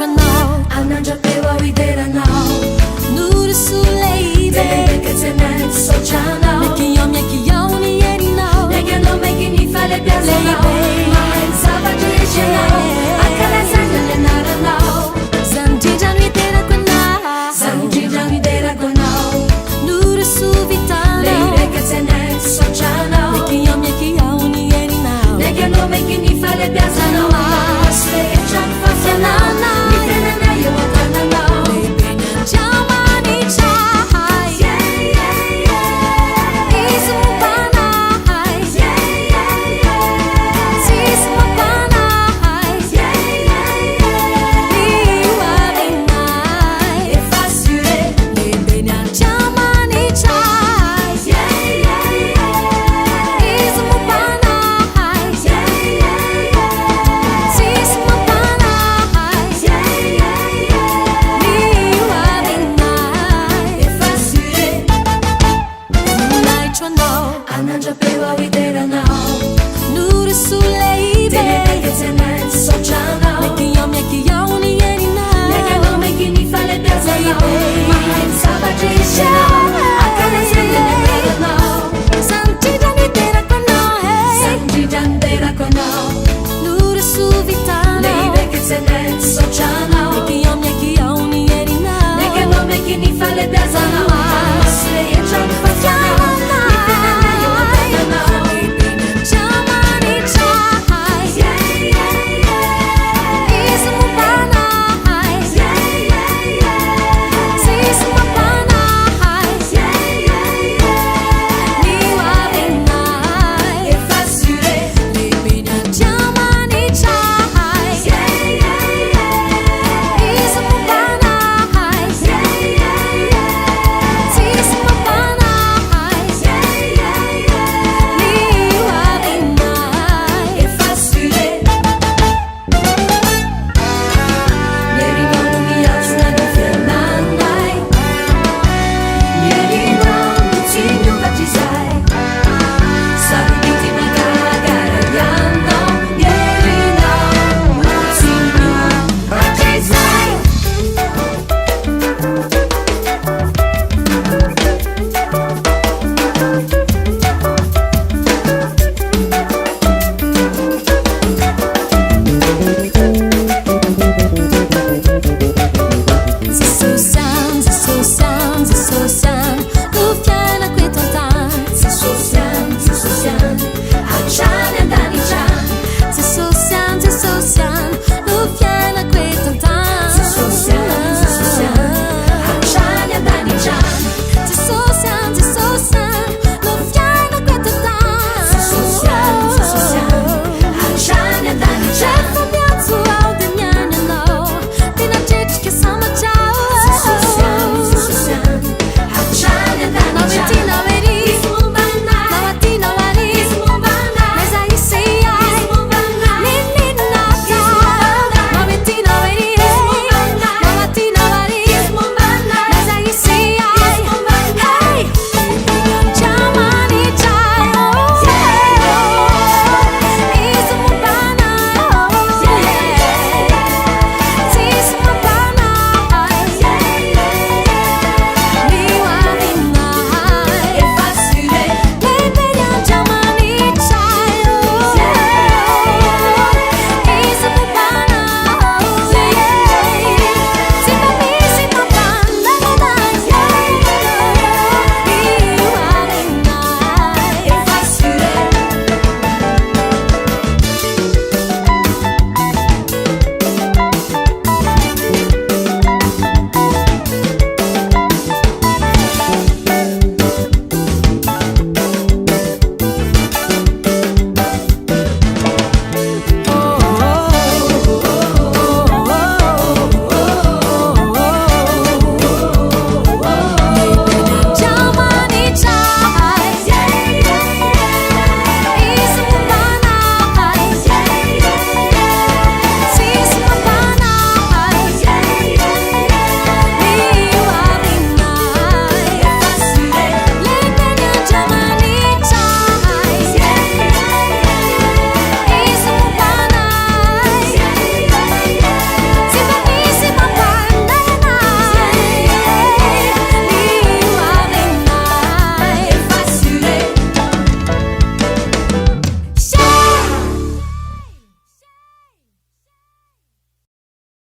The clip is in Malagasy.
channel Anan japewa wideranao Nuru sulei Dele ketenen so channel Mekiyom yekiyom ni yerinao Nege no meki ni fale piazanao Baby. Mahen sabato yechenao Akala zanga le naranao Zanjijan vitera kona Zanjijan wideragonao Nuru suvitano Leile ketenen so channel Mekiyom yekiyom ni yerinao Nege no meki ni fale piazanao Asle echan fasanao Ni tenena yo wakananao Baby nyan jamani chai Yeah, yeah, yeah Isu panai Yeah, yeah, yeah Sis mapanai Yeah, yeah, yeah Liwa binai E facile Baby nyan jamani chai Yeah, yeah, yeah Isu panai Yeah, yeah, yeah Sis mapanai Yeah, yeah, yeah Liwa binai E facile Nai chwano Anan japewa wideranao Nuru sulei Dele ketenen so channel Mekiyom yekiyom ni yerinao Nege no meki ni fale piazanao Mahen sabato yechenao Akala zanga le naranao Zanjijan vitera kona Zanjijan deragonao Nuru suvitano Leile ketenen so channel Mekiyom yekiyom ni yerinao Nege no meki ni fale piazanao